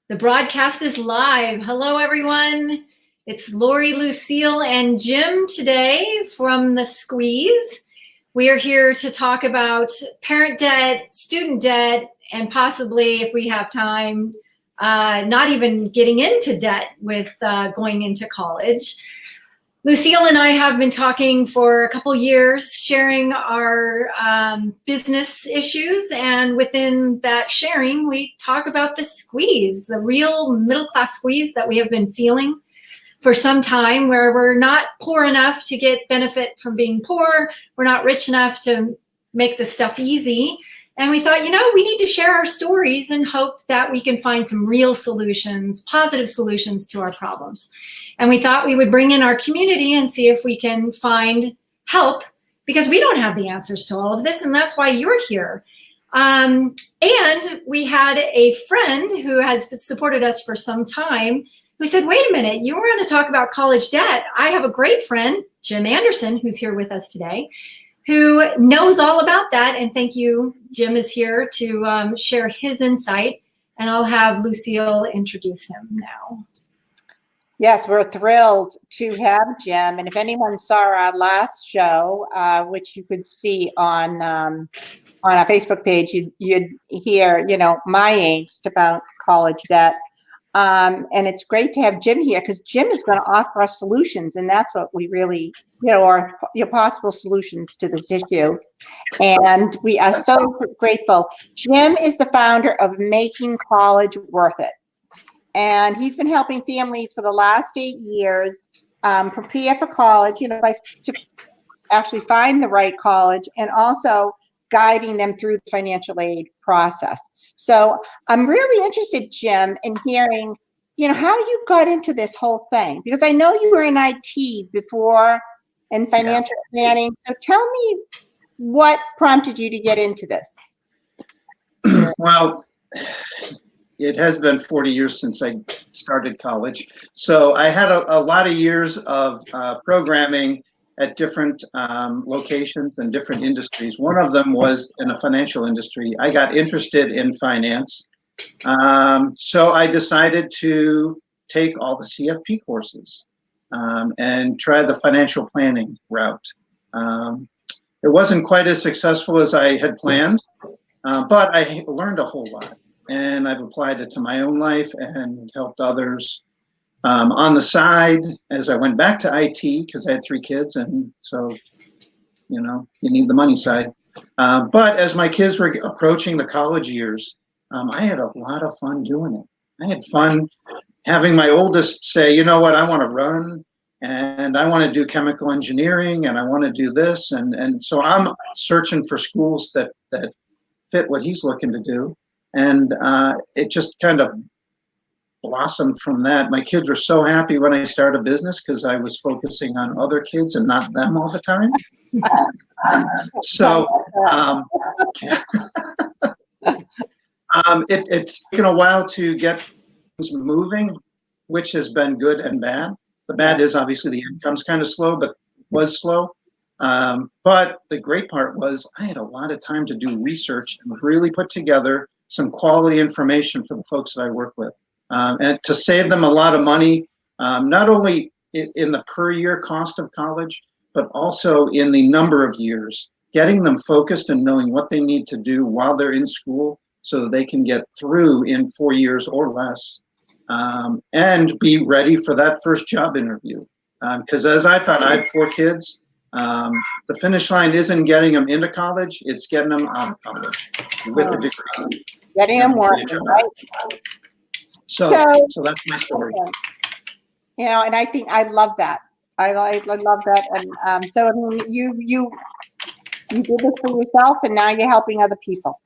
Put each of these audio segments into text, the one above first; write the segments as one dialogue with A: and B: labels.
A: The broadcast is live. Hello, everyone. It's Lori, Lucille, and Jim today from The Squeeze. We are here to talk about parent debt, student debt, and possibly, if we have time, not even getting into debt with going into college. Lucille and I have been talking for a couple years, sharing our business issues, and within that sharing, we talk about the squeeze, the real middle-class squeeze that we have been feeling for some time, where we're not poor enough to get benefit from being poor, we're not rich enough to make this stuff easy, and we thought, we need to share our stories and hope that we can find some real solutions, positive solutions to our problems. And we thought we would bring in our community and see if we can find help, because we don't have the answers to all of this, and that's why you're here. And we had a friend who has supported us for some time who said, wait a minute, you were going to talk about college debt. I have a great friend, Jim Anderson, who's here with us today, who knows all about that. And thank you, Jim is here to share his insight, and I'll have Lucille introduce him now.
B: Yes, we're thrilled to have Jim. And if anyone saw our last show, which you could see on our Facebook page, you'd hear, my angst about college debt. And it's great to have Jim here, because Jim is going to offer us solutions, and that's what we really, are your possible solutions to this issue. And we are so grateful. Jim is the founder of Making College Worth It. And he's been helping families for the last 8 years prepare for college, to actually find the right college, and also guiding them through the financial aid process. So I'm really interested, Jim, in hearing, how you got into this whole thing, because I know you were in IT before and financial planning. So tell me what prompted you to get into this.
C: Well, it has been 40 years since I started college. So I had a lot of years of programming at different locations and different industries. One of them was in the financial industry. I got interested in finance. So I decided to take all the CFP courses and try the financial planning route. It wasn't quite as successful as I had planned, but I learned a whole lot. And I've applied it to my own life and helped others on the side as I went back to IT, because I had 3 kids, and so you need the money side. But as my kids were approaching the college years, I had a lot of fun doing it. I had fun having my oldest say, you know what, I want to run, and I want to do chemical engineering, and I want to do this, and so I'm searching for schools that fit what he's looking to do. And it just kind of blossomed from that. My kids were so happy when I started a business, because I was focusing on other kids and not them all the time. So it's taken a while to get things moving, which has been good and bad. The bad is obviously the income's kind of slow, but was slow. But the great part was I had a lot of time to do research and really put together some quality information for the folks that I work with, and to save them a lot of money, not only in the per year cost of college, but also in the number of years, getting them focused and knowing what they need to do while they're in school so that they can get through in 4 years or less, and be ready for that first job interview. Because as I found, I have 4 kids. The finish line isn't getting them into college, it's getting them out of college with a degree.
B: Getting them working, right?
C: So that's my story.
B: And I think I love that. I love that. And so I mean, you did this for yourself, and now you're helping other people.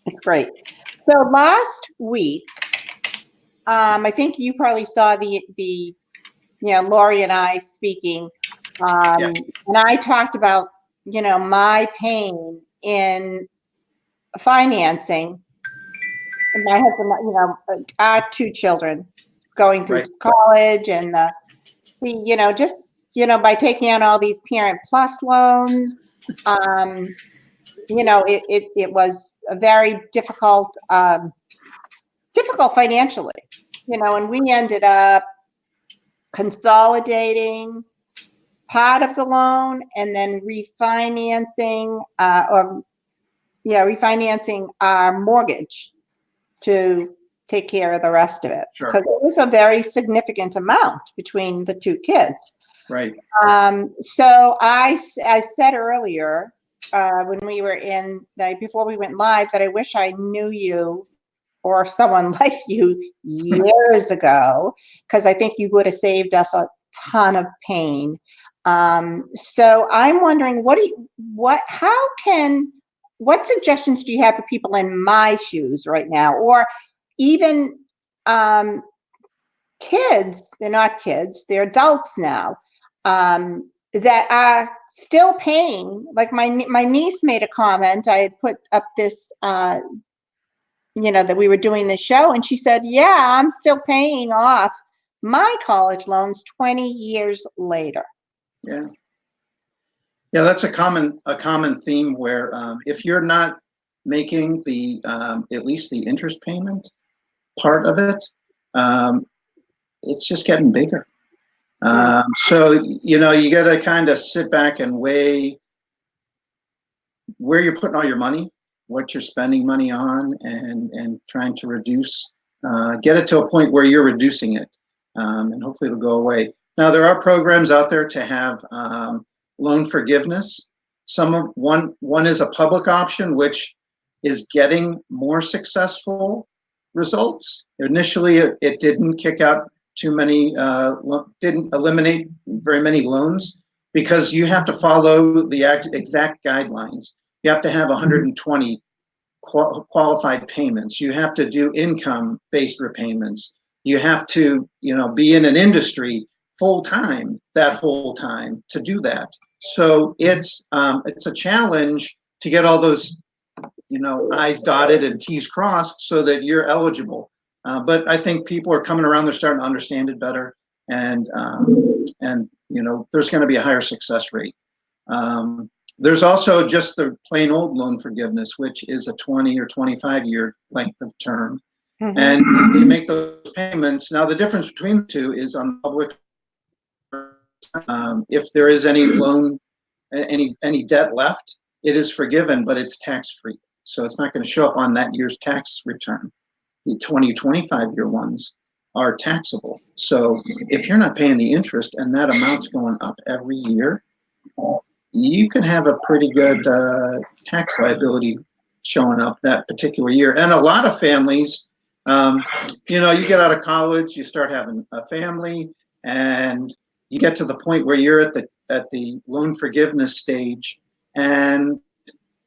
B: It's great. So last week, I think you probably saw the Lori and I speaking. And I talked about, my pain in financing. And my husband, our 2 children going through college, and by taking out all these Parent Plus loans, it was a very difficult difficult financially, and we ended up consolidating part of the loan and then refinancing our mortgage to take care of the rest of it.
C: Sure.
B: Because it was a very significant amount between the two kids.
C: Right.
B: So I said earlier, when we were before we went live, that I wish I knew you or someone like you years ago, because I think you would have saved us a ton of pain. So I'm wondering, what suggestions do you have for people in my shoes right now, or even kids? They're not kids; they're adults now. That are still paying. Like my niece made a comment. I had put up this, that we were doing this show, and she said, "Yeah, I'm still paying off my college loans 20 years later."
C: Yeah. Yeah, that's a common theme where if you're not making the at least the interest payment part of it, it's just getting bigger. So you got to kind of sit back and weigh where you're putting all your money, what you're spending money on, and trying to reduce, get it to a point where you're reducing it, and hopefully it'll go away. Now there are programs out there to have loan forgiveness. One is a public option, which is getting more successful results. Initially, it didn't kick out too many, didn't eliminate very many loans, because you have to follow the exact guidelines. You have to have 120 qualified payments. You have to do income-based repayments. You have to, be in an industry full time that whole time to do that. So it's a challenge to get all those, I's dotted and T's crossed so that you're eligible. But I think people are coming around. They're starting to understand it better, and there's going to be a higher success rate. There's also just the plain old loan forgiveness, which is a 20 or 25-year length of term, and you make those payments. Now the difference between the two is on public. If there is any loan, any debt left, it is forgiven, but it's tax-free. So it's not going to show up on that year's tax return. The 20, 25-year ones are taxable. So if you're not paying the interest and that amount's going up every year, you can have a pretty good tax liability showing up that particular year. And a lot of families, you get out of college, you start having a family, and you get to the point where you're at the loan forgiveness stage, and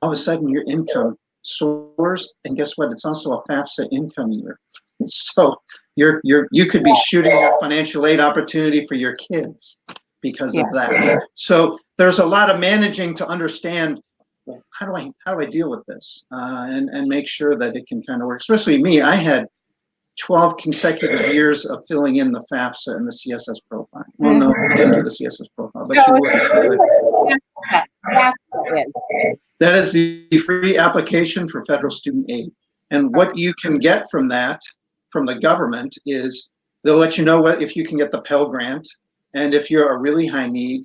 C: all of a sudden your income soars, and guess what? It's also a FAFSA income year. So you could be shooting your financial aid opportunity for your kids because of that. So there's a lot of managing to understand, well, how do I deal with this, and make sure that it can kind of work. Especially me, I had 12 consecutive years of filling in the FAFSA and the CSS profile. Well, no, we didn't do the CSS profile, but you would. That is the free application for federal student aid. And what you can get from that, from the government, is they'll let you know if you can get the Pell Grant, and if you're a really high need,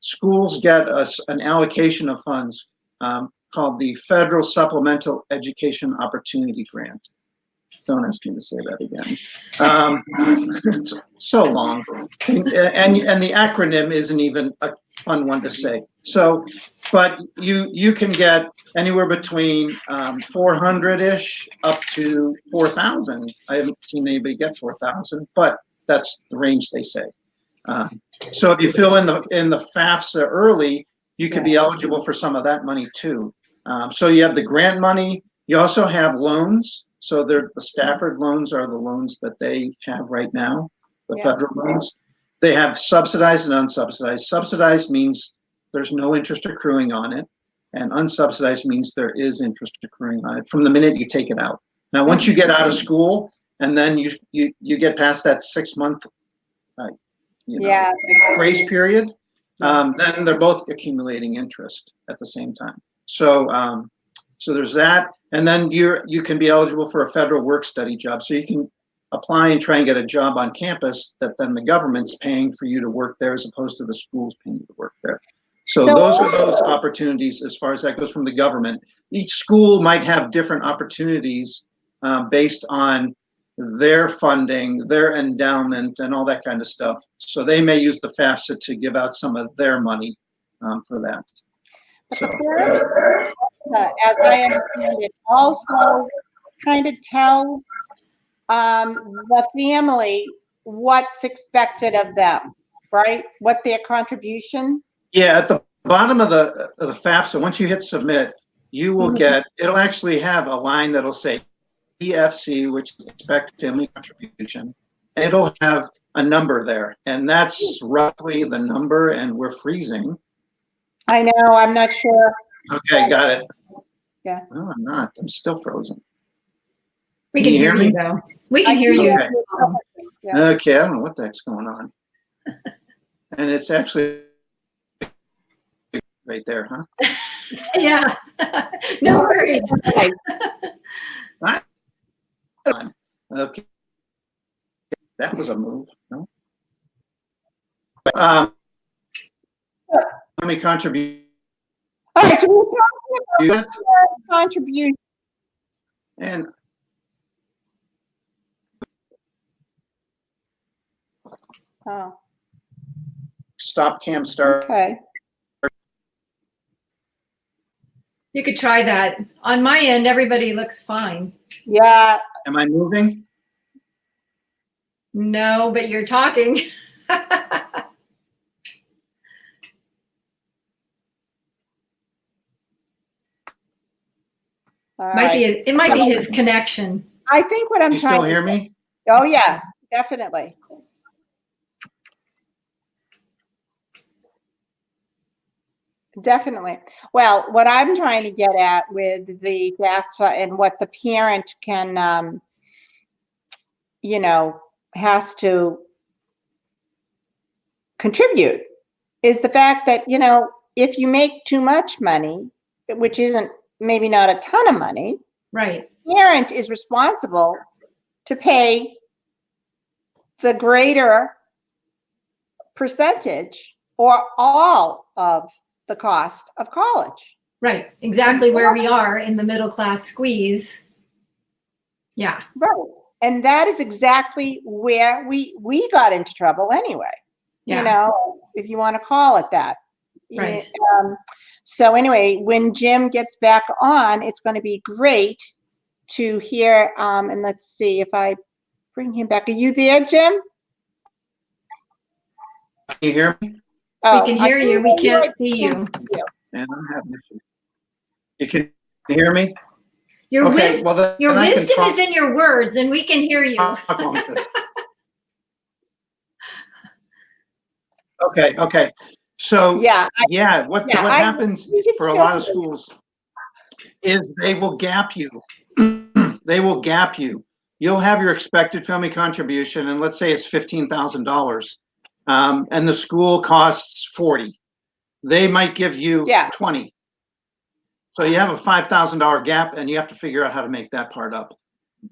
C: schools get an allocation of funds called the Federal Supplemental Education Opportunity Grant. Don't ask me to say that again. It's so long, and the acronym isn't even a fun one to say. So, but you can get anywhere between 400-ish up to 4,000. I haven't seen anybody get 4,000, but that's the range they say. So if you fill in the FAFSA early, you could be eligible for some of that money too. So you have the grant money. You also have loans. So the Stafford loans are the loans that they have right now, the federal loans. They have subsidized and unsubsidized. Subsidized means there's no interest accruing on it, and unsubsidized means there is interest accruing on it from the minute you take it out. Now, once you get out of school and then you get past that 6-month grace period, then they're both accumulating interest at the same time. So so there's that. And then you can be eligible for a federal work-study job. So you can apply and try and get a job on campus that then the government's paying for you to work there as opposed to the schools paying you to work there. So those are those opportunities as far as that goes from the government. Each school might have different opportunities based on their funding, their endowment, and all that kind of stuff. So they may use the FAFSA to give out some of their money for that. So,
B: as I understand it, also kind of tell the family what's expected of them, right? What their contribution.
C: yeah, at the bottom of the FAFSA, once you hit submit, you will get, it'll actually have a line that'll say EFC, which is expected family contribution. And it'll have a number there, and that's roughly the number, and we're freezing.
B: I know, I'm not sure.
C: Okay, got it.
B: Yeah.
C: No, I'm not. I'm still frozen.
A: We can hear you though. We can hear you.
C: Okay.
B: Yeah.
C: Okay, I don't know what the heck's going on. And it's actually right there, huh?
A: Yeah. No worries.
C: Okay. That was a move, no? Let me contribute.
B: All right, so we're talking about contribution.
C: And
B: Oh,
C: stop cam start.
B: okay.
A: You could try that. On my end, everybody looks fine.
B: Yeah,
C: Am I moving?
A: No, but you're talking.
B: all
A: Might be
B: right.
A: it might be his connection.
B: I think what I'm
C: You
B: trying
C: still
B: to
C: hear me?
B: Oh, yeah, definitely. Definitely. Well, what I'm trying to get at with the FAFSA and what the parent can, you know, has to contribute is the fact that, you know, if you make too much money, which isn't maybe not a ton of money,
A: Right.
B: parent is responsible to pay the greater percentage or all of the cost of college.
A: Right. Exactly where we are in the middle class squeeze. Yeah.
B: Right. And that is exactly where we got into trouble anyway.
A: Yeah.
B: You know, if you want to call it that.
A: Right.
B: So anyway, when Jim gets back on, it's going to be great to hear, and let's see if I bring him back. Are you there, Jim?
C: Can you hear me?
B: Oh,
A: We can hear you. We can't see you.
C: Man, I'm having issues. You can hear me?
A: Your
C: Okay,
A: wisdom,
C: well, then
A: your
C: I can
A: wisdom
C: talk-
A: is in your words, and we can hear you.
C: talk on this. Okay. So
B: Yeah.
C: what
B: I-
C: happens
B: you can
C: for a
B: still
C: lot of
B: hear you.
C: schools is they will gap you. They will gap you. You'll have your expected family contribution, and let's say it's $15,000, and the school costs 40. They might give you 20. So you have a $5,000 gap, and you have to figure out how to make that part up.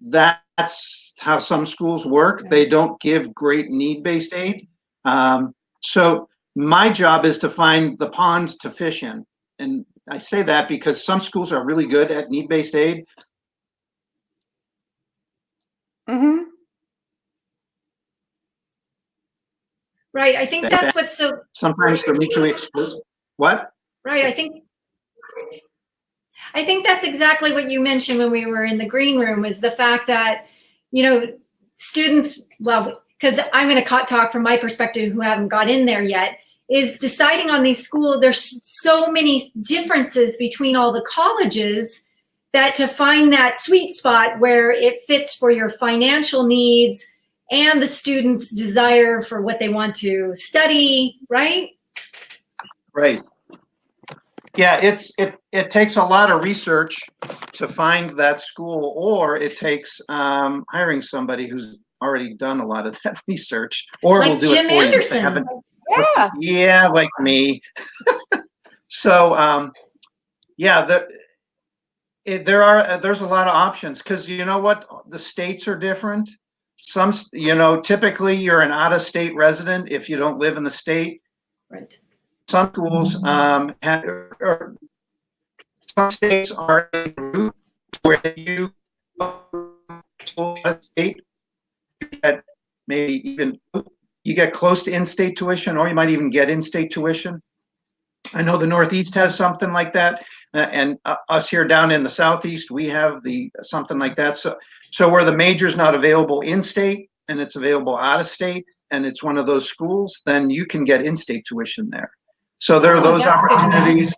C: That's how some schools work. They don't give great need-based aid. So my job is to find the ponds to fish in. And I say that because some schools are really good at need-based aid.
B: Mm-hmm.
A: Right. I think that's what's so.
C: Sometimes they're mutually exclusive. What?
A: Right. I think that's exactly what you mentioned when we were in the green room, is the fact that, you know, students, well, because I'm going to talk from my perspective who haven't got in there yet, is deciding on these schools. There's so many differences between all the colleges that to find that sweet spot where it fits for your financial needs and the student's desire for what they want to study, right?
C: Right. Yeah, it takes a lot of research to find that school, or it takes hiring somebody who's already done a lot of that research, or
A: Like
C: will do
A: Jim
C: it for
A: Anderson.
C: you. If they haven't,
B: Yeah.
C: yeah, like me. So, There's a lot of options because you know what? The states are different. Some, typically you're an out-of-state resident if you don't live in the state.
A: Right.
C: Some schools or some states are in group where you go to a state, you get maybe even you get close to in-state tuition, or you might even get in-state tuition. I know the Northeast has something like that, and us here down in the Southeast, we have something like that. So where the major's not available in-state and it's available out of state, and it's one of those schools, then you can get in-state tuition there. So there are those opportunities,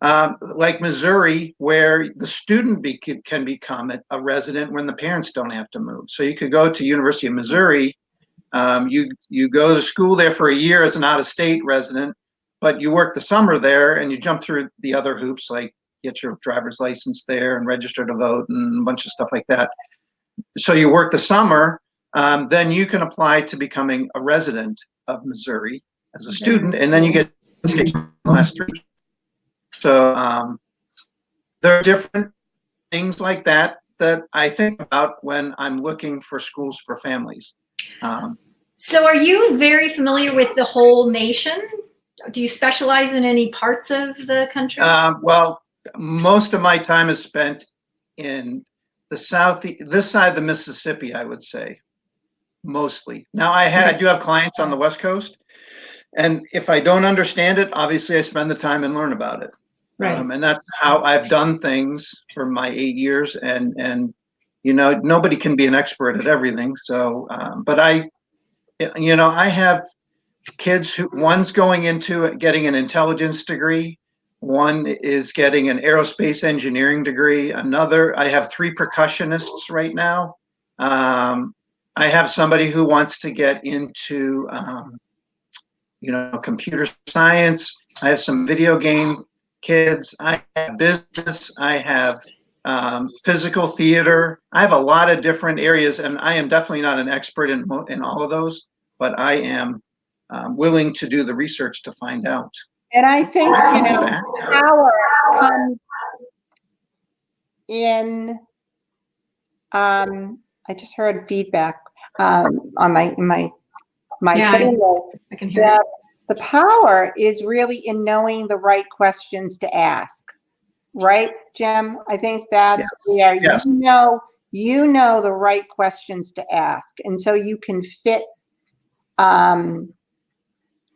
C: like Missouri, where the student can become a resident when the parents don't have to move. So you could go to University of Missouri, you go to school there for a year as an out-of-state resident, but you work the summer there and you jump through the other hoops, like get your driver's license there and register to vote and a bunch of stuff like that. So you work the summer, then you can apply to becoming a resident of Missouri as a student, and then you get state the last 3 years. So there are different things like that I think about when I'm looking for schools for families.
A: So are you very familiar with the whole nation? Do you specialize in any parts of the country?
C: Well, most of my time is spent in the south, this side of the Mississippi, I would say, mostly. Now I do have clients on the West Coast, and if I don't understand it, obviously I spend the time and learn about it.
A: Right.
C: And that's how I've done things for my 8 years, and nobody can be an expert at everything. So, but I have kids one's going into getting an intelligence degree, one is getting an aerospace engineering degree, I have 3 percussionists right now. I have somebody who wants to get into computer science. I have some video game kids. I have business. I have physical theater. I have a lot of different areas, and I am definitely not an expert in all of those, but I am willing to do the research to find out.
B: And I think, power comes in, I just heard feedback on my
A: Yeah,
B: thing.
A: I can hear it.
B: The power is really in knowing the right questions to ask, right, Jim? I think that's where you know the right questions to ask, and so you can fit.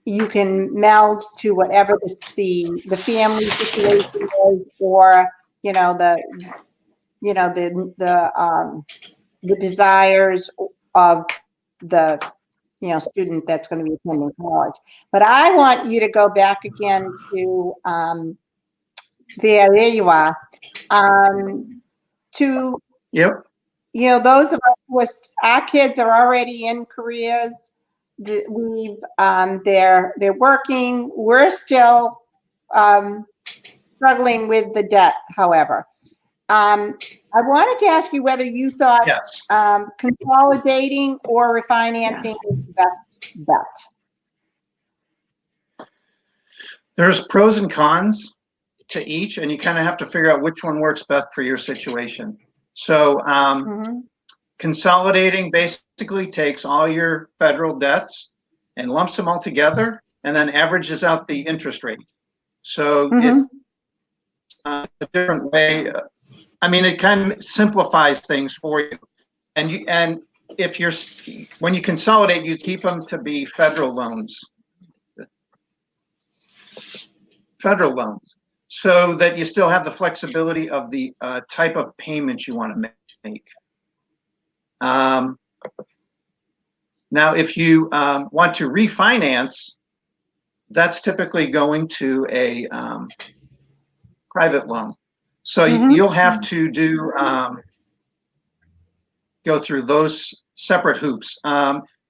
B: You can meld to whatever the family situation is, or the desires of the student that's going to be attending college. But I want you to go back again to there you are, to those of us who our kids are already in careers. They're working. We're still struggling with the debt, however. I wanted to ask you whether you thought consolidating or refinancing is the best bet.
C: There's pros and cons to each, and you kind of have to figure out which one works best for your situation. So consolidating basically takes all your federal debts and lumps them all together and then averages out the interest rate. So it's a different way. It kind of simplifies things for you. And if when you consolidate, you keep them to be federal loans, so that you still have the flexibility of the type of payments you want to make. Now, if you want to refinance, that's typically going to a private loan. So you'll have to go through those separate hoops.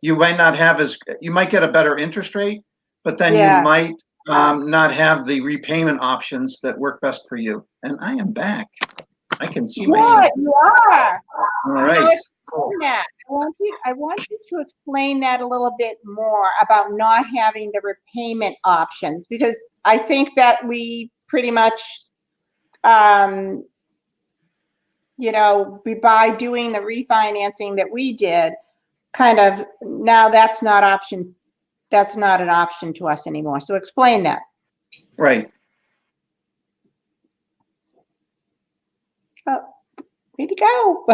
C: You might not have you might get a better interest rate, but then you might not have the repayment options that work best for you. And I am back. I can see myself.
B: You are.
C: All right. Cool.
B: I want you to explain that a little bit more about not having the repayment options, because I think that we pretty much by doing the refinancing that we did, kind of now that's not an option to us anymore. So explain that.
C: Right.
B: Oh, way to go.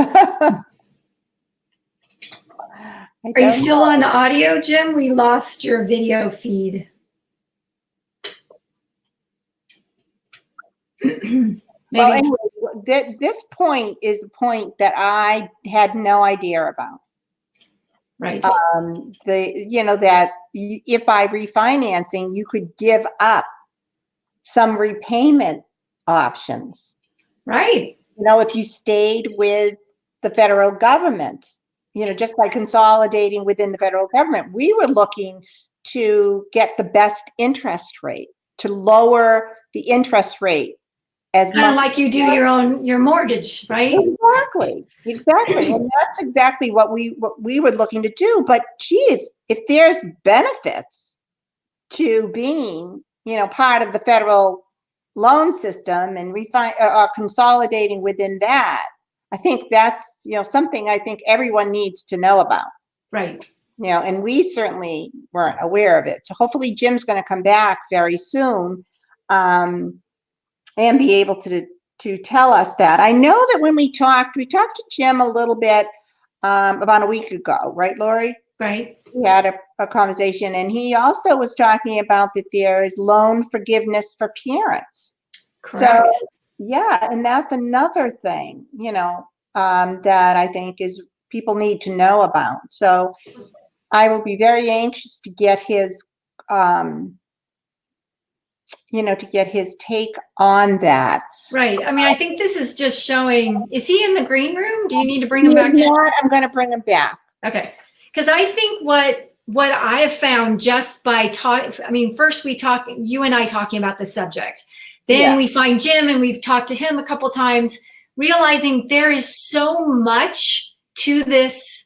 A: Are you still on audio, Jim? We lost your video feed.
B: Well, anyway, this point is the point that I had no idea about.
A: Right.
B: That if by refinancing, you could give up some repayment options.
A: Right.
B: If you stayed with the federal government, just by consolidating within the federal government, we were looking to get the best interest rate, to lower the interest rate as
A: kind of
B: much
A: like you do your mortgage, right?
B: Exactly. And that's exactly what we were looking to do. But geez, if there's benefits to being, part of the federal loan system and consolidating within that, I think that's, something I think everyone needs to know about.
A: Right.
B: And we certainly weren't aware of it. So hopefully Jim's going to come back very soon and be able to tell us that. I know that when we talked to Jim a little bit about a week ago, right, Lori?
A: Right.
B: We had a conversation, and he also was talking about that there is loan forgiveness for parents.
A: Correct.
B: So, yeah, and that's another thing, that I think is people need to know about. So I will be very anxious to get his, take on that.
A: Right. I mean, I think this is just showing, is he in the green room? Do you need to bring him back in?
B: I'm going to bring him back.
A: Okay. Because I think what I have found just by first you and I talking about the subject, then we find Jim and we've talked to him a couple times, realizing there is so much to this.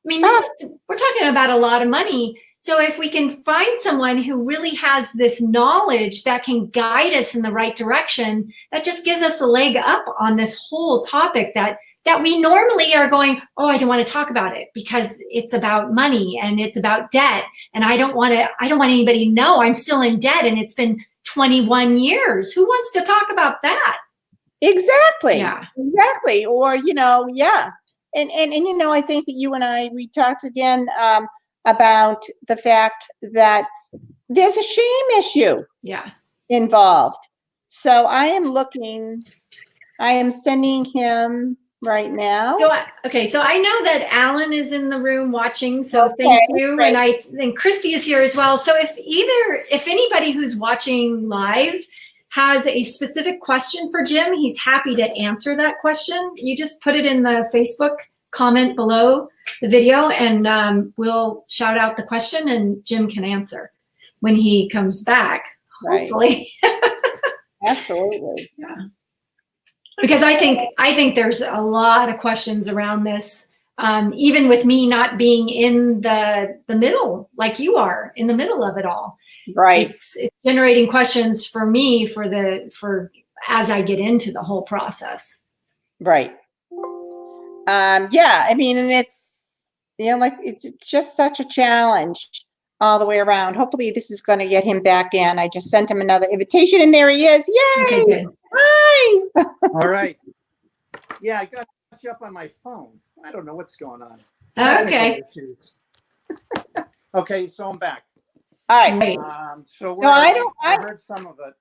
A: I mean, we're talking about a lot of money. So if we can find someone who really has this knowledge that can guide us in the right direction, that just gives us a leg up on this whole topic that we normally are going, oh, I don't want to talk about it because it's about money and it's about debt. And I don't want anybody to know I'm still in debt and it's been 21 years. Who wants to talk about that?
B: Exactly.
A: Yeah.
B: Exactly. Or, yeah. And I think that you and we talked again about the fact that there's a shame issue involved. So I am sending him right now.
A: So I know that Alan is in the room watching, so thank you. Great. And Christy is here as well. So if anybody who's watching live has a specific question for Jim, he's happy to answer that question. You just put it in the Facebook comment below the video and we'll shout out the question and Jim can answer when he comes back, hopefully.
B: Absolutely.
A: Yeah. Because I think there's a lot of questions around this, even with me not being in the middle like you are in the middle of it all.
B: Right.
A: It's generating questions for me for as I get into the whole process.
B: Right. Yeah. I mean, and it's it's just such a challenge all the way around. Hopefully, this is going to get him back in. I just sent him another invitation, and there he is. Yay!
A: Okay, good.
B: Hi.
D: All right. Yeah, I got you up on my phone. I don't know what's going on.
A: Okay.
D: Okay, so I'm back.
B: All right.
D: I heard some of it.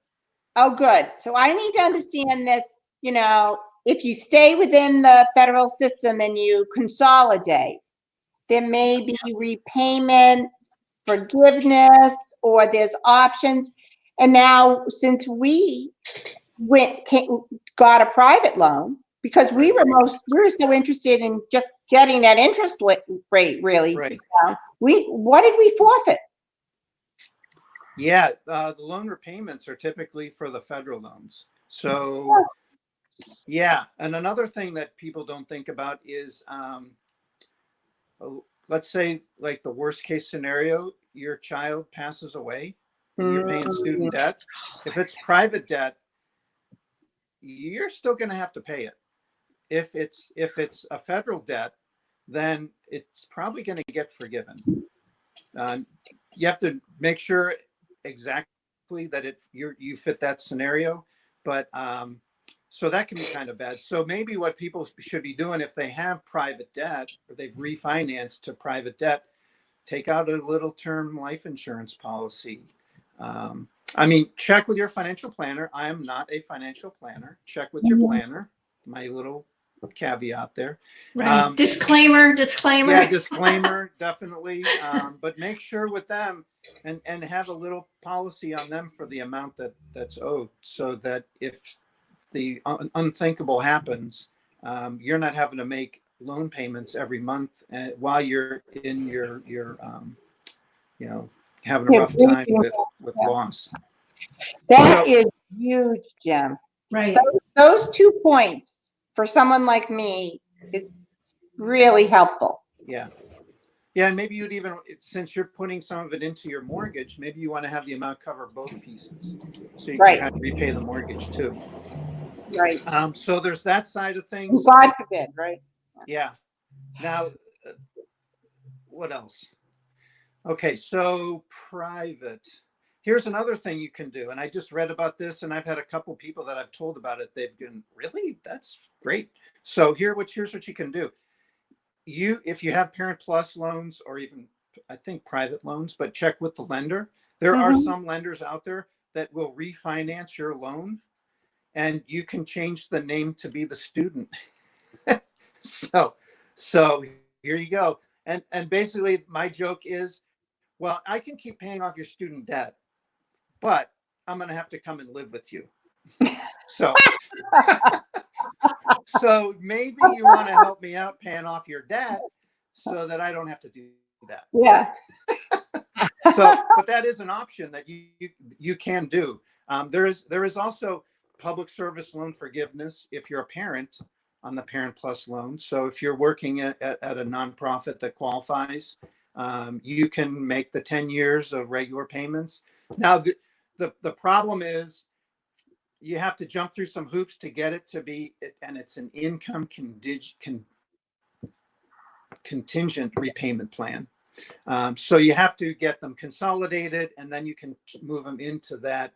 B: Oh, good. So I need to understand this. If you stay within the federal system and you consolidate, there may be repayment, forgiveness, or there's options. And now, since we got a private loan, because we were so interested in just getting that interest rate really down, what did we forfeit?
D: Yeah, the loan repayments are typically for the federal loans. So, yeah. And another thing that people don't think about is, let's say like the worst case scenario, your child passes away and you're paying student debt. If it's private debt, you're still going to have to pay it. if it's a federal debt, then it's probably going to get forgiven. You have to make sure exactly that you fit that scenario, but so that can be kind of bad. So maybe what people should be doing if they have private debt or they've refinanced to private debt, take out a little term life insurance policy. I mean, check with your financial planner. I am not a financial planner. Check with your planner. My little caveat there.
A: Right. Disclaimer.
D: Yeah, disclaimer, definitely. But make sure with them and have a little policy on them for the amount that's owed, so that if the unthinkable happens, you're not having to make loan payments every month while you're in your having a rough time with loss.
B: That is huge, Jim.
A: Right.
B: Those 2 points for someone like me, it's really helpful.
D: Yeah. Yeah, and maybe you'd even, since you're putting some of it into your mortgage, maybe you want to have the amount cover both pieces, so you can kind of repay the mortgage too.
B: Right.
D: So there's that side of things.
B: God forbid, right?
D: Yeah. Now, what else? Okay, so private. Here's another thing you can do, and I just read about this, and I've had a couple people that I've told about it. They've been, really? That's great. So here's what you can do. If you have Parent Plus loans, or even I think private loans, but check with the lender. There are some lenders out there that will refinance your loan, and you can change the name to be the student. So here you go. And basically my joke is, well, I can keep paying off your student debt, but I'm going to have to come and live with you. So so maybe you want to help me out paying off your debt so that I don't have to do that.
B: Yeah.
D: So, but that is an option that you can do. There is also public service loan forgiveness if you're a parent on the Parent Plus loan. So if you're working at a nonprofit that qualifies, you can make the 10 years of regular payments. Now, the problem is you have to jump through some hoops to get it to be, and it's an income contingent repayment plan. So you have to get them consolidated, and then you can move them into that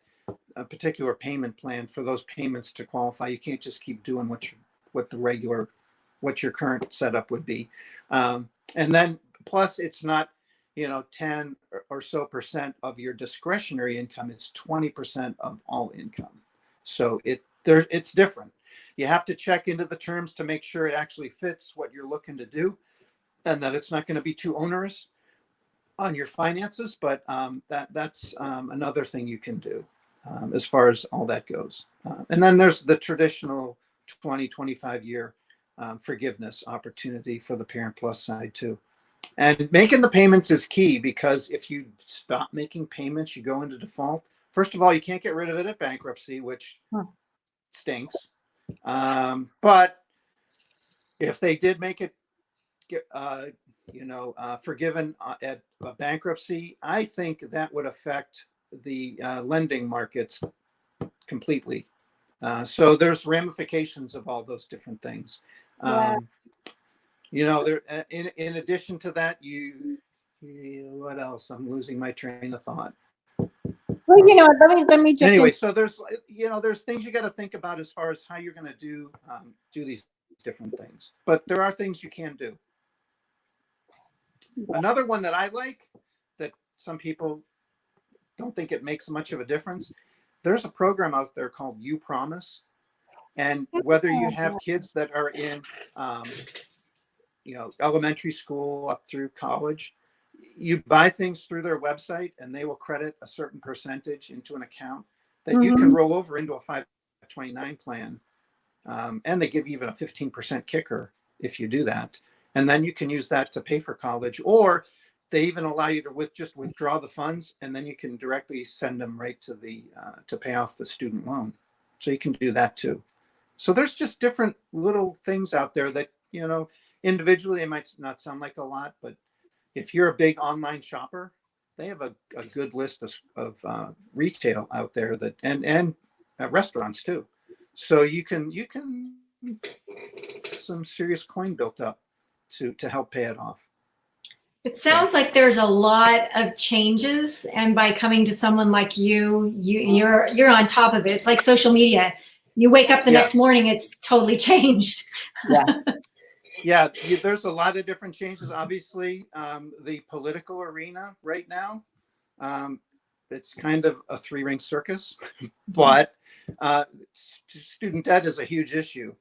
D: particular payment plan for those payments to qualify. You can't just keep doing what your current setup would be. And then plus it's not, 10 or so percent of your discretionary income. It's 20% of all income. So it's different. You have to check into the terms to make sure it actually fits what you're looking to do, and that it's not going to be too onerous on your finances. But that's another thing you can do as far as all that goes. And then there's the traditional 25 year forgiveness opportunity for the Parent Plus side too. And making the payments is key, because if you stop making payments, you go into default. First of all, you can't get rid of it at bankruptcy, which stinks. But if they did make it forgiven at bankruptcy, I think that would affect the lending markets completely. So there's ramifications of all those different things. There in addition to that, what else? I'm losing my train of thought.
B: Well, let me just
D: anyway. So there's things you got to think about as far as how you're going to do these different things. But there are things you can do. Another one that I like, that some people don't think it makes much of a difference. There's a program out there called You Promise, and whether you have kids that are in elementary school up through college, you buy things through their website and they will credit a certain percentage into an account that you can roll over into a 529 plan. And they give you even a 15% kicker if you do that. And then you can use that to pay for college, or they even allow you to just withdraw the funds, and then you can directly send them right to to pay off the student loan. So you can do that too. So there's just different little things out there that, individually it might not sound like a lot, but if you're a big online shopper, they have a good list of retail out there and restaurants too. So you can some serious coin built up to help pay it off.
A: It sounds like there's a lot of changes, and by coming to someone like you're on top of it. It's like social media. You wake up the
D: Yeah.
A: next morning, it's totally changed.
B: Yeah.
D: Yeah, there's a lot of different changes. Obviously, the political arena right now, it's kind of a three-ring circus, but student debt is a huge issue,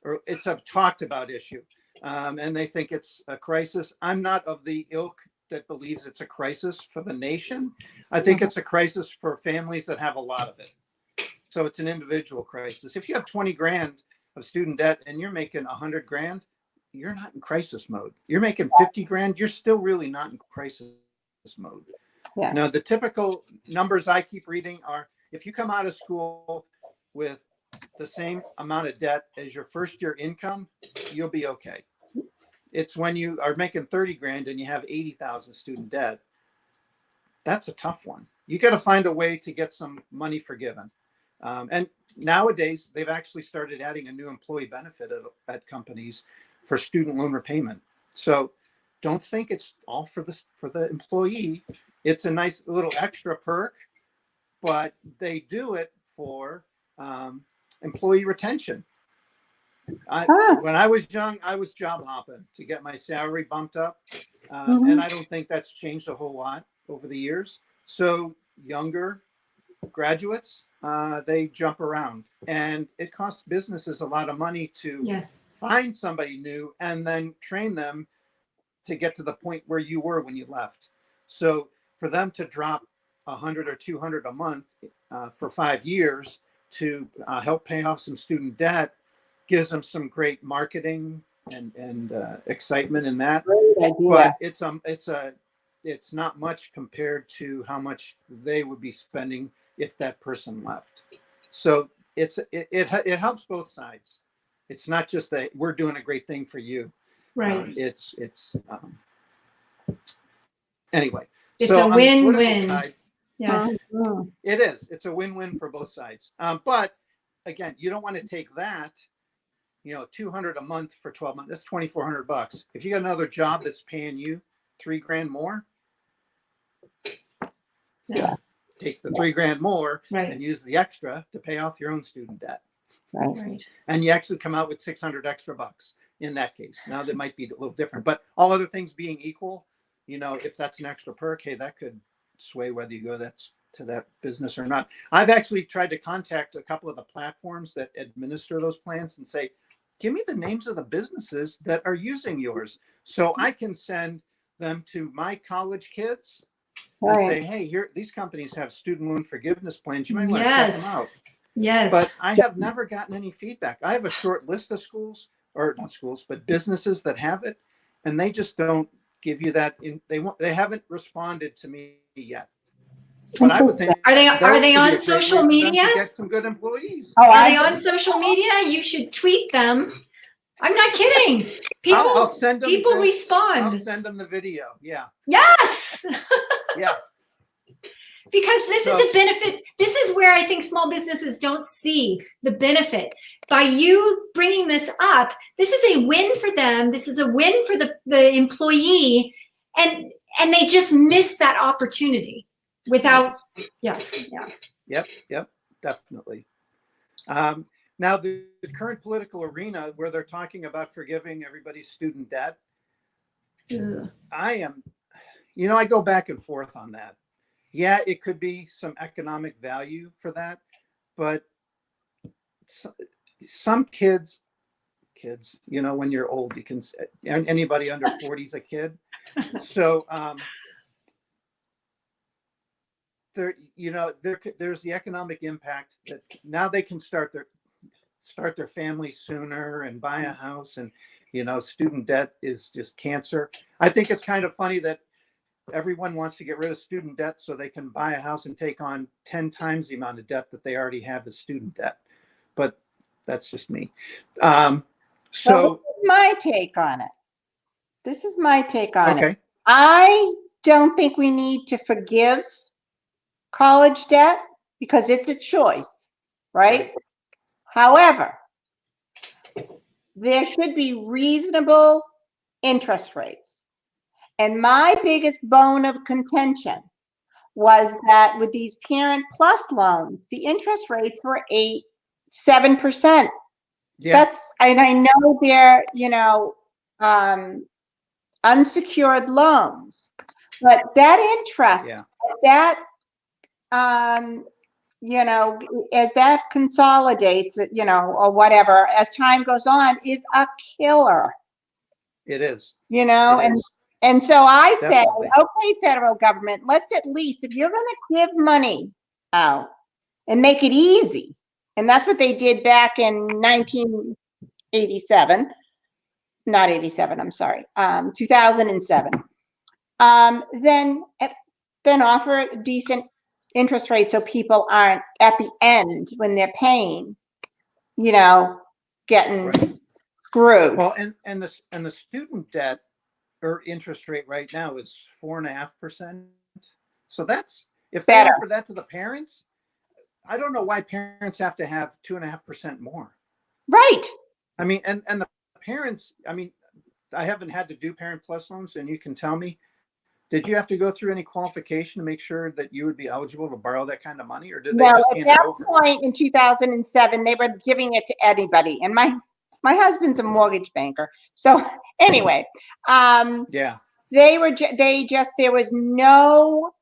D: or it's a talked about issue, and they think it's a crisis. I'm not of the ilk that believes it's a crisis for the nation. I think it's a crisis for families that have a lot of it. So it's an individual crisis. If you have 20 grand of student debt and you're making 100 grand, you're not in crisis mode. You're making 50 grand, you're still really not in crisis mode.
B: Yeah.
D: Now, the typical numbers I keep reading are, if you come out of school with the same amount of debt as your first year income, you'll be okay. It's when you are making 30 grand and you have 80,000 student debt, that's a tough one. You got to find a way to get some money forgiven. And nowadays, they've actually started adding a new employee benefit at companies for student loan repayment. So don't think it's all for the employee. It's a nice little extra perk, but they do it for employee retention. When I was young, I was job hopping to get my salary bumped up. And I don't think that's changed a whole lot over the years. So younger graduates, they jump around, and it costs businesses a lot of money to find somebody new and then train them to get to the point where you were when you left. So for them to drop 100 or 200 a month for 5 years to help pay off some student debt gives them some great marketing and excitement in that.
B: Great idea.
D: But it's not much compared to how much they would be spending if that person left. So it helps both sides. It's not just that we're doing a great thing for you.
A: Right.
D: Anyway.
A: It's
D: so
A: a win-win.
D: Yes. It is. It's a win-win for both sides. But again, you don't want to take that, $200 a month for 12 months. That's $2,400. If you got another job that's paying you $3,000 more, take the $3,000 more and use the extra to pay off your own student debt.
B: Right.
D: And you actually come out with $600 extra in that case. Now that might be a little different, but all other things being equal, if that's an extra perk, hey, that could sway whether you go to that business or not. I've actually tried to contact a couple of the platforms that administer those plans and say, give me the names of the businesses that are using yours so I can send them to my college kids and say, hey, these companies have student loan forgiveness plans. You might want to check them out.
A: Yes.
D: But I have never gotten any feedback. I have a short list of but businesses that have it, and they just don't give you that. They haven't responded to me yet. But I would think
A: are they on social media?
D: To get some good employees.
A: Are they on social media? You should tweet them. I'm not kidding.
D: I'll send them.
A: People respond.
D: I'll send them the video. Yeah.
A: Yes.
D: Yeah.
A: Because this is a benefit. This is where I think small businesses don't see the benefit. By you bringing this up, this is a win for them. This is a win for the employee, and they just miss that opportunity without. Yes. Yeah.
D: Yep. Definitely. Now the current political arena where they're talking about forgiving everybody's student debt, I go back and forth on that. Yeah, it could be some economic value for that, but some kids, when you're old, you can, anybody under 40 is a kid. So there's the economic impact that now they can start their family sooner and buy a house, and student debt is just cancer. I think it's kind of funny that everyone wants to get rid of student debt so they can buy a house and take on 10 times the amount of debt that they already have as student debt. But that's just me.
B: So this is my take on it. I don't think we need to forgive college debt because it's a choice, right? However, there should be reasonable interest rates. And my biggest bone of contention was that with these Parent Plus loans, the interest rates were 7%.
D: Yeah.
B: And I know they're, unsecured loans, but that interest,
D: Yeah.
B: that, as that consolidates, or whatever, as time goes on, is a killer,
D: It is. It
B: and
D: is.
B: and so I say,
D: Definitely.
B: okay, federal government, let's at least, if you're going to give money out and make it easy, and that's what they did back in 1987, not 87, I'm sorry, 2007, then offer a decent interest rate so people aren't at the end when they're paying, getting
D: Right.
B: screwed.
D: Well, and the student debt or interest rate right now is 4.5%. So that's, if they
B: Better.
D: offer that to the parents, I don't know why parents have to have 2.5% more.
B: Right.
D: I mean, and the parents, I mean, I haven't had to do Parent Plus loans, and you can tell me, did you have to go through any qualification to make sure that you would be eligible to borrow that kind of money, or did they just
B: At
D: hand
B: that
D: it over?
B: point in 2007, they were giving it to anybody. And my husband's a mortgage banker. So anyway,
D: Yeah.
B: there was no,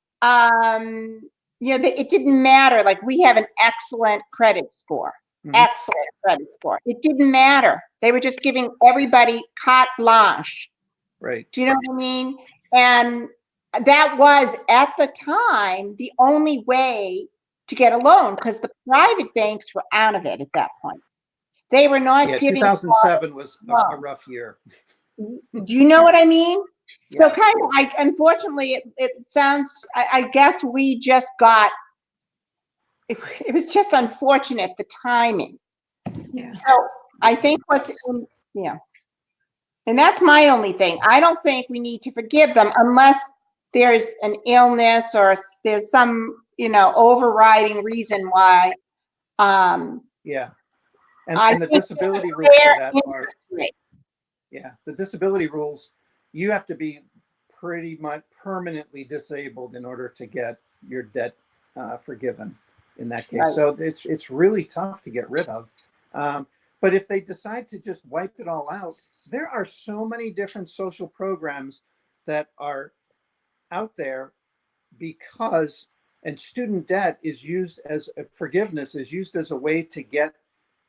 B: it didn't matter. Like, we have an excellent credit score.
D: Mhm.
B: Excellent credit score. It didn't matter. They were just giving everybody carte blanche.
D: Right.
B: Do you know what I mean? And that was, at the time, the only way to get a loan, because the private banks were out of it at that point. They were not
D: Yeah,
B: giving.
D: 2007 was a rough year.
B: Do you know what I mean?
D: Yeah.
B: So kind of, unfortunately, it sounds, I guess we just got, it was just unfortunate, the timing.
A: Yeah.
B: So I think and that's my only thing. I don't think we need to forgive them unless there's an illness or there's some, overriding reason why.
D: Yeah.
B: I
D: And the
B: think
D: disability
B: it's a
D: rules
B: fair
D: for that are,
B: interest rate.
D: yeah, the disability rules, you have to be pretty much permanently disabled in order to get your debt forgiven in that case.
B: Right.
D: So it's really tough to get rid of. But if they decide to just wipe it all out, there are so many different social programs that are out there because, and student debt is used as forgiveness is used as a way to get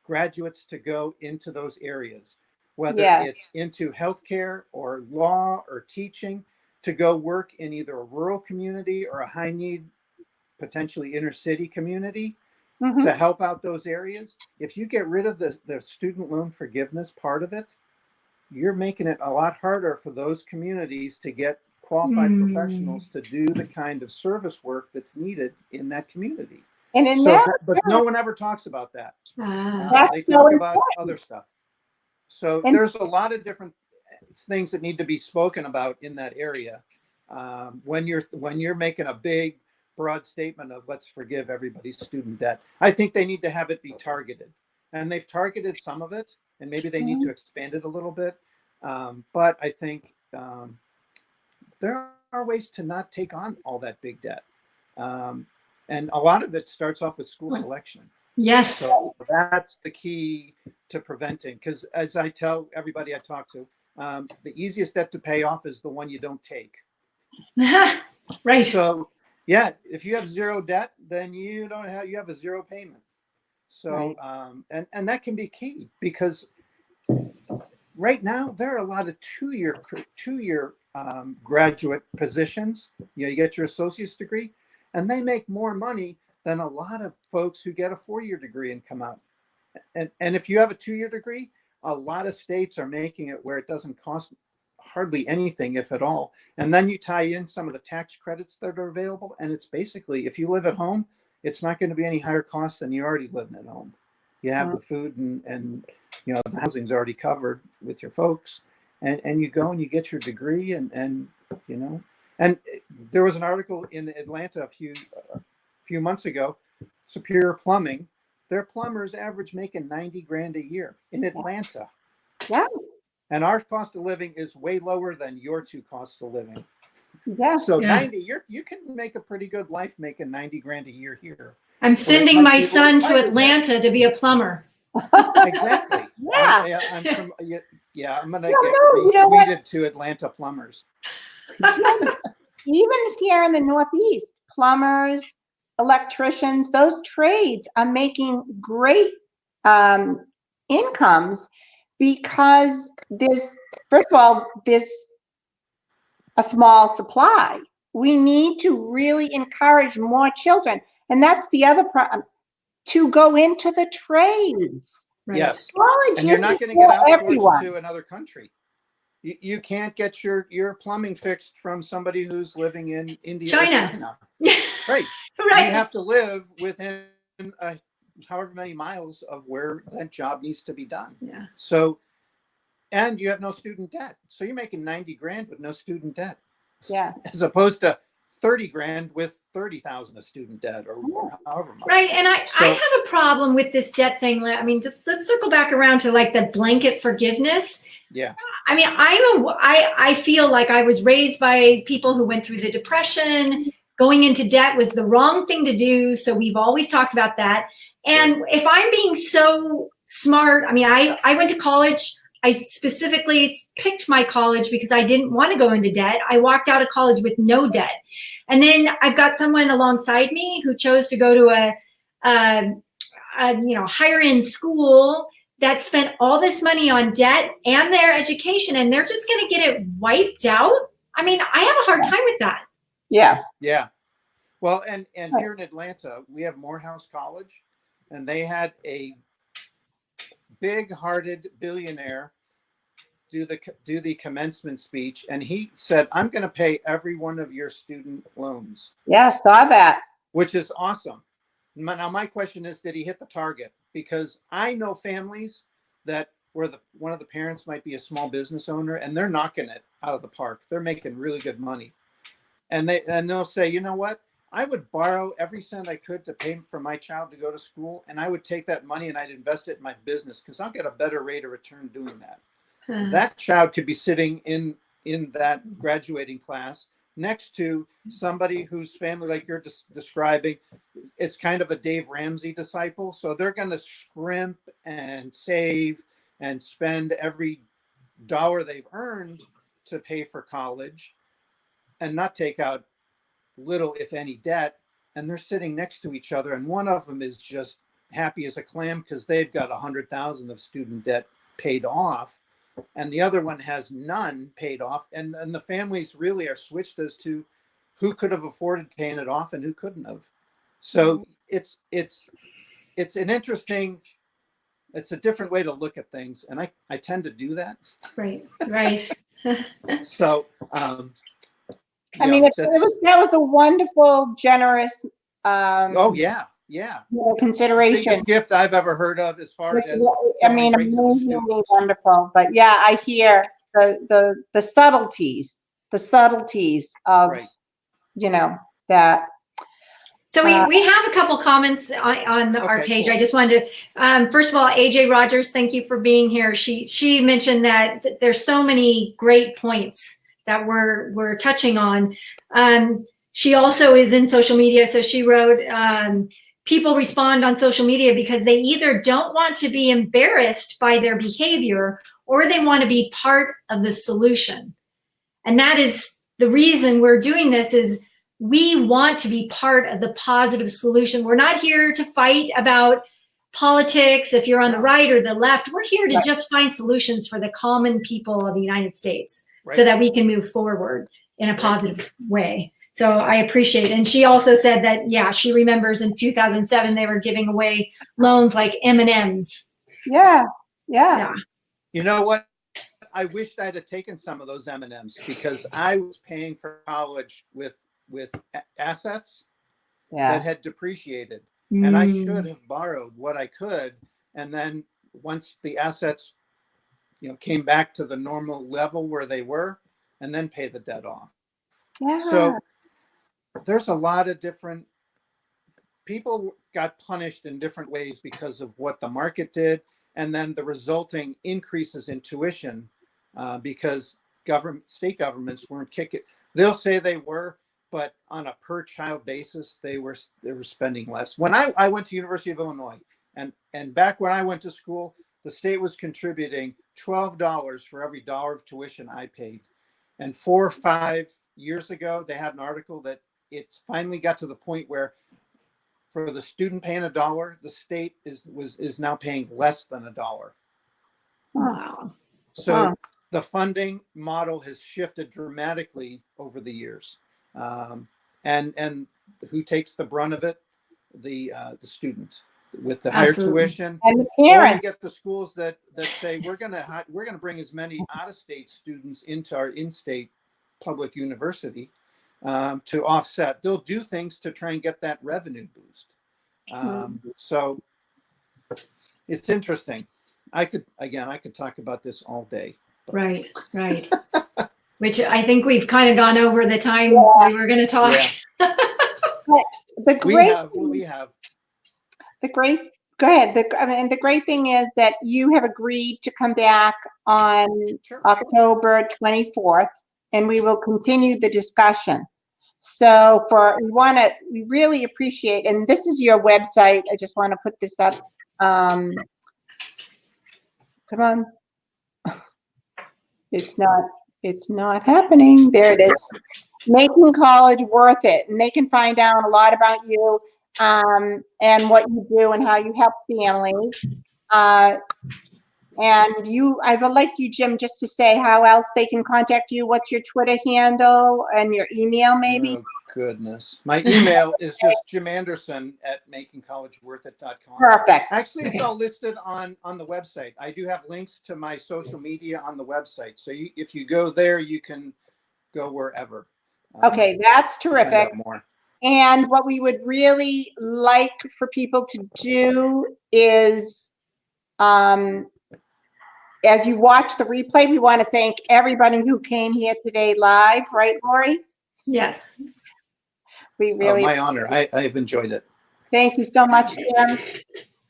D: graduates to go into those areas, whether it's into healthcare or law or teaching, to go work in either a rural community or a high need, potentially inner city community, to help out those areas. If you get rid of the student loan forgiveness part of it, you're making it a lot harder for those communities to get qualified professionals to do the kind of service work that's needed in that community.
B: And in
D: but no one ever talks about that. They
B: so
D: talk about
B: important.
D: other stuff. So there's a lot of different things that need to be spoken about in that area. When you're making a big, broad statement of let's forgive everybody's student debt, I think they need to have it be targeted, and they've targeted some of it, and maybe they need to expand it a little bit. But I think there are ways to not take on all that big debt, and a lot of it starts off with school selection.
A: Yes.
D: So that's the key to preventing, because as I tell everybody I talk to, the easiest debt to pay off is the one you don't take.
A: Right.
D: So yeah, if you have zero debt, then you have a zero payment. So and that can be key, because right now there are a lot of two-year graduate positions. You get your associate's degree, and they make more money than a lot of folks who get a 4-year degree and come out. And if you have a 2-year degree, a lot of states are making it where it doesn't cost hardly anything, if at all. And then you tie in some of the tax credits that are available, and it's basically, if you live at home, it's not going to be any higher cost than you already living at home. You have the food and the housing's already covered with your folks, and you go and you get your degree, and there was an article in Atlanta a few months ago. Superior Plumbing, their plumbers average making $90,000 a year in Atlanta.
B: Yeah.
D: And our cost of living is way lower than your two costs of living.
B: Yeah.
D: So
A: Yeah.
D: 90, you can make a pretty good life making 90 grand a year here.
A: I'm sending
D: might
A: my
D: be a
A: son
D: little
A: to
D: tighter,
A: Atlanta to be a plumber.
D: Exactly.
B: Yeah.
D: I'm gonna
B: No,
D: get
B: no, you know what?
D: retweeted to Atlanta plumbers.
B: Even here in the Northeast, plumbers, electricians, those trades are making great incomes because first of all, there's a small supply. We need to really encourage more children. And that's the other problem, to go into the trades.
A: Right.
D: Yes.
B: College
D: And you're not
B: isn't
D: going to get
B: for
D: outsourced
B: everyone.
D: to another country. You can't get your plumbing fixed from somebody who's living in India or
A: China.
D: Right.
A: Right.
D: You have to live within however many miles of where that job needs to be done.
A: Yeah.
D: So, and you have no student debt. So you're making 90 grand with no student debt.
B: Yeah.
D: As opposed to 30 grand with 30,000 of student debt or however much.
A: Right. And I have a problem with this debt thing. I mean, just let's circle back around to like the blanket forgiveness.
D: Yeah.
A: I mean, I feel like I was raised by people who went through the Depression. Going into debt was the wrong thing to do. So we've always talked about that. And if I'm being so smart, I mean, I went to college. I specifically picked my college because I didn't want to go into debt. I walked out of college with no debt. And then I've got someone alongside me who chose to go to a higher end school that spent all this money on debt and their education, and they're just going to get it wiped out. I mean, I have a hard time with that.
B: Yeah.
D: Yeah. Well, and here in Atlanta, we have Morehouse College, and they had a big-hearted billionaire do the commencement speech, and he said, "I'm going to pay every one of your student loans."
B: Yeah, saw that.
D: Which is awesome. Now, my question is, did he hit the target? Because I know families that where one of the parents might be a small business owner, and they're knocking it out of the park. They're making really good money, and they'll say, you know what? I would borrow every cent I could to pay for my child to go to school, and I would take that money and I'd invest it in my business because I'll get a better rate of return doing that. That child could be sitting in that graduating class next to somebody whose family, like you're describing, it's kind of a Dave Ramsey disciple. So they're going to scrimp and save and spend every dollar they've earned to pay for college and not take out little, if any, debt. And they're sitting next to each other. And one of them is just happy as a clam because they've got 100,000 of student debt paid off. And the other one has none paid off. And the families really are switched as to who could have afforded paying it off and who couldn't have. So it's an interesting, it's a different way to look at things. And I tend to do that.
A: Right.
D: So,
B: I mean, that was a wonderful, generous consideration.
D: Biggest gift I've ever heard of as far as
B: amazingly wonderful. But yeah, I hear the subtleties of that.
A: So we have a couple comments on our page.
D: Cool.
A: I just wanted to, first of all, AJ Rogers, thank you for being here. She mentioned that there's so many great points that we're touching on. She also is in social media, so she wrote, people respond on social media because they either don't want to be embarrassed by their behavior or they want to be part of the solution. And that is the reason we're doing this, is we want to be part of the positive solution. We're not here to fight about politics, if you're on the right or the left. We're here to just find solutions for the common people of the United States so that we can move forward in a positive way. So I appreciate it. And she also said that, yeah, she remembers in 2007, they were giving away loans like M&Ms.
B: Yeah.
D: You know what? I wished I'd have taken some of those M&Ms because I was paying for college with assets that had depreciated. And I should have borrowed what I could. And then once the assets, came back to the normal level where they were, and then pay the debt off.
B: Yeah.
D: So there's a lot of different people got punished in different ways because of what the market did and then the resulting increases in tuition because state governments weren't kicking. They'll say they were, but on a per child basis, they were spending less. When I went to University of Illinois, and back when I went to school, the state was contributing $12 for every dollar of tuition I paid. And 4 or 5 years ago, they had an article that it's finally got to the point where for the student paying $1, the state is now paying less than $1.
A: Wow.
D: So the funding model has shifted dramatically over the years. And who takes the brunt of it? The student with the higher
A: Absolutely.
D: tuition.
B: And the
D: Or you
B: parents.
D: get the schools that say we're gonna bring as many out-of-state students into our in-state public university to offset. They'll do things to try and get that revenue boost. So it's interesting. I could talk about this all day. But.
A: Right. Which I think we've kind of gone over the time
B: Yeah.
A: we were going to talk.
D: Yeah.
B: The great
D: We have.
B: The great, go ahead. The great thing is that you have agreed to come back on
D: Sure.
B: October 24th, and we will continue the discussion. So we really appreciate, and this is your website. I just want to put this up. Come on. It's not happening. There it is. Making college worth it. And they can find out a lot about you and what you do and how you help families. And I would like you, Jim, just to say how else they can contact you. What's your Twitter handle and your email, maybe?
D: Oh, goodness. My email is just jimanderson@makingcollegeworthit.com.
B: Perfect.
D: Actually, it's all listed on the website. I do have links to my social media on the website. So if you go there, you can go wherever.
B: Okay, that's
D: to find
B: terrific.
D: out more.
B: And what we would really like for people to do is, as you watch the replay, we want to thank everybody who came here today live, right, Lori?
A: Yes.
B: We really
D: My honor. I've enjoyed it.
B: thank you so much, Jim.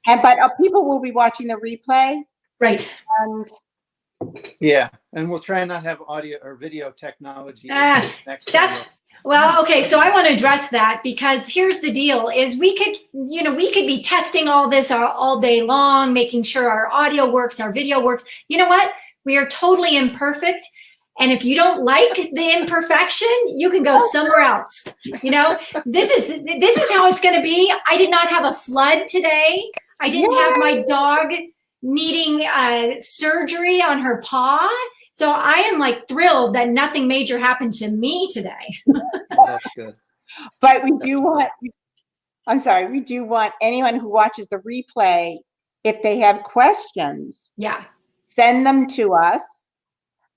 B: But people will be watching the replay.
A: Right.
B: And
D: Yeah, and we'll try and not have audio or video technology next
A: That's
D: time.
A: well, okay. So I want to address that because here's the deal: is we could be testing all this all day long, making sure our audio works, our video works. You know what? We are totally imperfect. And if you don't like the imperfection, you can go somewhere else. This is how it's going to be. I did not have a flood today. I didn't have my dog needing surgery on her paw. So I am thrilled that nothing major happened to me today.
D: Oh, that's good.
B: but we do want anyone who watches the replay, if they have questions,
A: Yeah.
B: send them to us.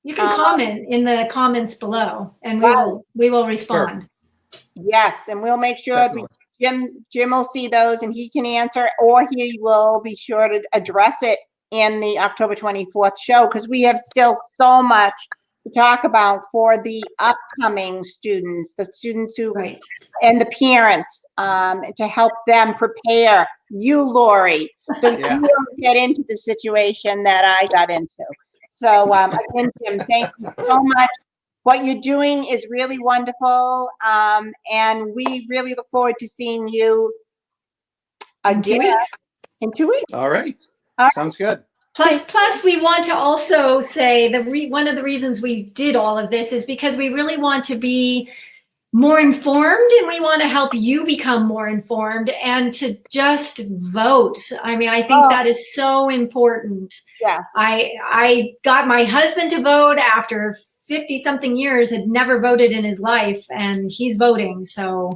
A: You can comment in the comments below and we will respond.
B: Yes, and we'll make sure
D: Definitely.
B: Jim will see those and he can answer, or he will be sure to address it in the October 24th show, because we have still so much to talk about for the upcoming students, the students who
A: Right.
B: and the parents, to help them prepare you, Lori, so
D: Yeah.
B: you don't get into the situation that I got into. So again, Jim, thank you so much. What you're doing is really wonderful, and we really look forward to seeing you
A: In 2
B: again
A: weeks.
B: in 2 weeks.
D: All right.
B: All
D: Sounds good.
A: Plus, we want to also say one of the reasons we did all of this is because we really want to be more informed, and we want to help you become more informed and to just vote. I mean, I think that is so important.
B: Yeah.
A: I got my husband to vote after 50 something years, had never voted in his life, and he's voting. So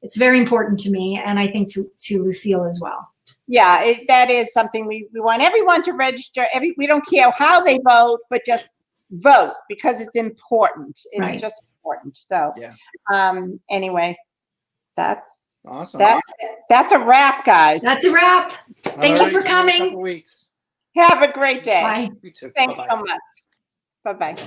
A: it's very important to me, and I think to Lucille as well.
B: Yeah, that is something we want everyone to register. We don't care how they vote, but just vote, because it's important. It's
A: Right.
B: just important. So,
D: Yeah.
B: Anyway, that's
D: Awesome.
B: that's a wrap, guys.
A: That's a wrap. Thank you for
D: See in a
A: coming.
D: couple weeks.
B: Have a great day.
A: Bye.
D: You too.
B: Thanks
D: Bye-bye.
B: so much. Bye-bye.